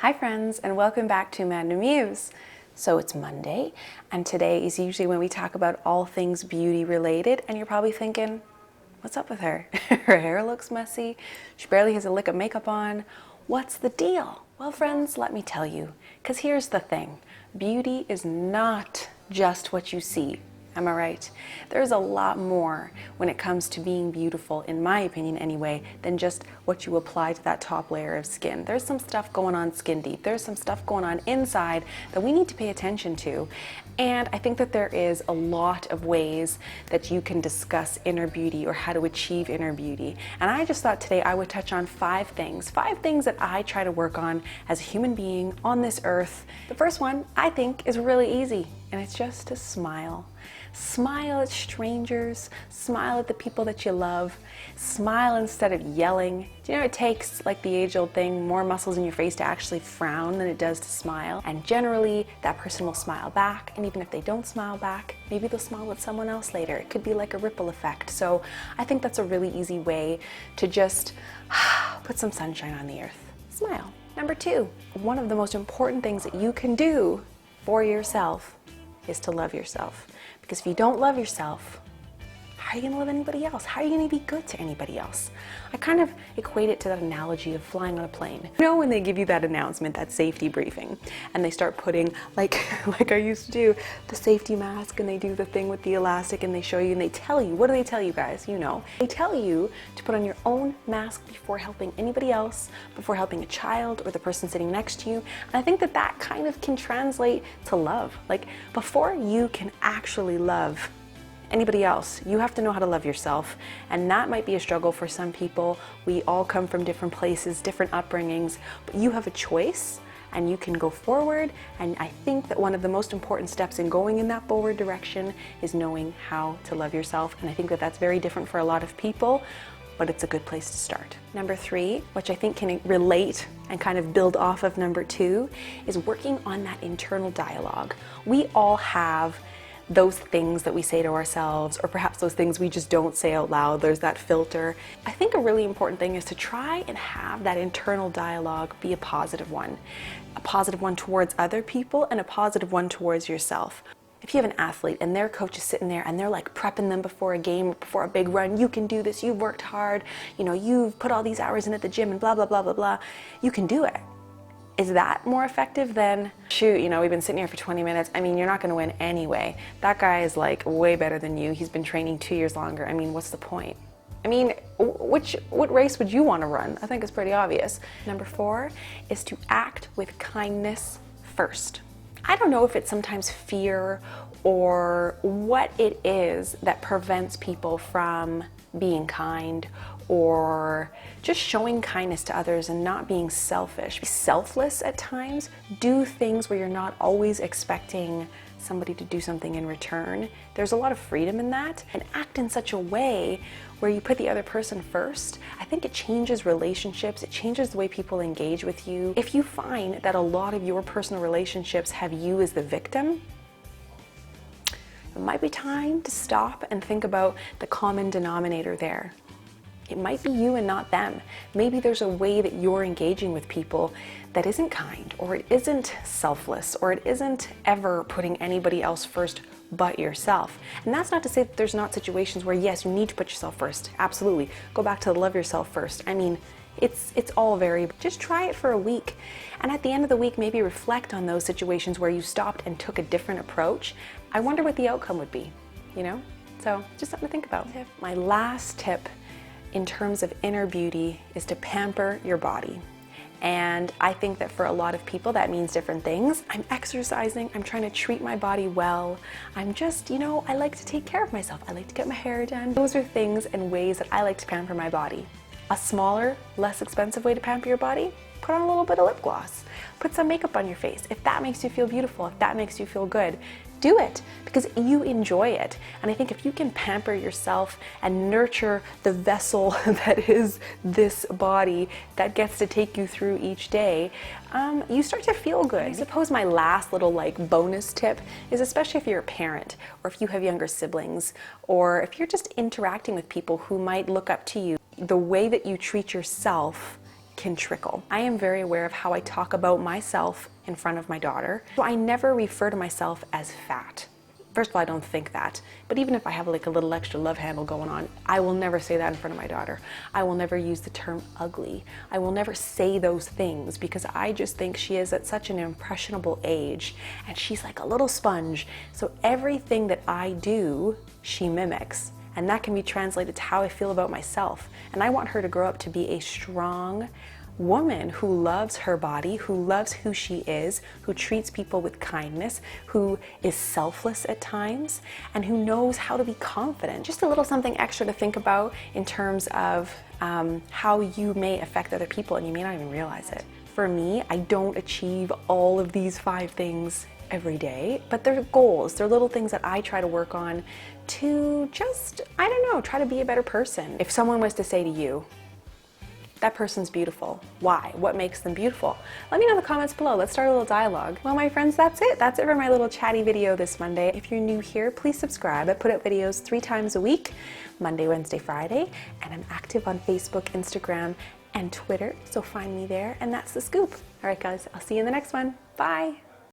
Hi friends, and welcome back to AmandaMuse. So it's Monday, and today is usually when we talk about all things beauty related, and you're probably thinking, what's up with her? Her hair looks messy, she barely has a lick of makeup on. What's the deal? Well friends, let me tell you, because here's the thing. Beauty is not just what you see. Am I right? There's a lot more when it comes to being beautiful, in my opinion anyway, than just what you apply to that top layer of skin. There's some stuff going on skin deep. There's some stuff going on inside that we need to pay attention to. And I think that there is a lot of ways that you can discuss inner beauty or how to achieve inner beauty. And I just thought today I would touch on five things that I try to work on as a human being on this earth. The first one I think is really easy, and it's just to smile. Smile at strangers, smile at the people that you love, smile instead of yelling. Do you know it takes, like the age-old thing, more muscles in your face to actually frown than it does to smile? And generally, that person will smile back, and even if they don't smile back, maybe they'll smile at someone else later. It could be like a ripple effect. So I think that's a really easy way to just put some sunshine on the earth. Smile. Number two, one of the most important things that you can do for yourself is to love yourself. Because if you don't love yourself, how are you gonna love anybody else? How are you gonna be good to anybody else? I kind of equate it to that analogy of flying on a plane. You know when they give you that announcement, that safety briefing, and they start putting, like I used to do, the safety mask, and they do the thing with the elastic, and they show you, and they tell you, what do they tell you guys? You know. They tell you to put on your own mask before helping anybody else, before helping a child or the person sitting next to you. And I think that that kind of can translate to love. Like, before you can actually love anybody else, you have to know how to love yourself, and that might be a struggle for some people. We all come from different places, different upbringings, but you have a choice and you can go forward. And I think that one of the most important steps in going in that forward direction is knowing how to love yourself, and I think that that's very different for a lot of people, but it's a good place to start. Number three, which I think can relate and kind of build off of number two, is working on that internal dialogue. We all have those things that we say to ourselves, or perhaps those things we just don't say out loud. There's that filter. I think a really important thing is to try and have that internal dialogue be a positive one towards other people and a positive one towards yourself. If you have an athlete and their coach is sitting there and they're like prepping them before a game, before a big run, you can do this, you've worked hard, you know, you've put all these hours in at the gym and blah, blah, blah, blah, blah, you can do it. Is that more effective than, shoot, you know, we've been sitting here for 20 minutes. I mean, you're not going to win anyway. That guy is like way better than you. He's been training 2 years longer. I mean, what's the point? I mean, what race would you want to run? I think it's pretty obvious. Number four is to act with kindness first. I don't know if it's sometimes fear or what it is that prevents people from being kind or just showing kindness to others and not being selfish. Be selfless at times. Do things where you're not always expecting somebody to do something in return. There's a lot of freedom in that. And act in such a way where you put the other person first. I think it changes relationships. It changes the way people engage with you. If you find that a lot of your personal relationships have you as the victim, it might be time to stop and think about the common denominator there. It might be you and not them. Maybe there's a way that you're engaging with people that isn't kind, or it isn't selfless, or it isn't ever putting anybody else first but yourself. And that's not to say that there's not situations where, yes, you need to put yourself first. Absolutely. Go back to love yourself first. I mean, it's all very, just try it for a week. And at the end of the week, maybe reflect on those situations where you stopped and took a different approach. I wonder what the outcome would be, you know? So just something to think about. My last tip in terms of inner beauty is to pamper your body. And I think that for a lot of people that means different things. I'm exercising, I'm trying to treat my body well. I'm just, you know, I like to take care of myself. I like to get my hair done. Those are things and ways that I like to pamper my body. A smaller, less expensive way to pamper your body, put on a little bit of lip gloss. Put some makeup on your face. If that makes you feel beautiful, if that makes you feel good, do it because you enjoy it. And I think if you can pamper yourself and nurture the vessel that is this body that gets to take you through each day, you start to feel good. I suppose my last little bonus tip is, especially if you're a parent or if you have younger siblings or if you're just interacting with people who might look up to you, the way that you treat yourself can trickle. I am very aware of how I talk about myself in front of my daughter. So I never refer to myself as fat. First of all, I don't think that, but even if I have like a little extra love handle going on, I will never say that in front of my daughter. I will never use the term ugly. I will never say those things because I just think she is at such an impressionable age and she's like a little sponge. So everything that I do, she mimics. And that can be translated to how I feel about myself. And I want her to grow up to be a strong woman who loves her body, who loves who she is, who treats people with kindness, who is selfless at times, and who knows how to be confident. Just a little something extra to think about in terms of how you may affect other people, and you may not even realize it. For me, I don't achieve all of these 5 things every day, but they're goals. They're little things that I try to work on to just, I don't know, try to be a better person. If someone was to say to you, that person's beautiful. Why? What makes them beautiful? Let me know in the comments below. Let's start a little dialogue. Well, my friends, that's it. That's it for my little chatty video this Monday. If you're new here, please subscribe. I put up videos 3 times a week, Monday, Wednesday, Friday, and I'm active on Facebook, Instagram, and Twitter, so find me there, and that's the scoop. All right, guys, I'll see you in the next one. Bye.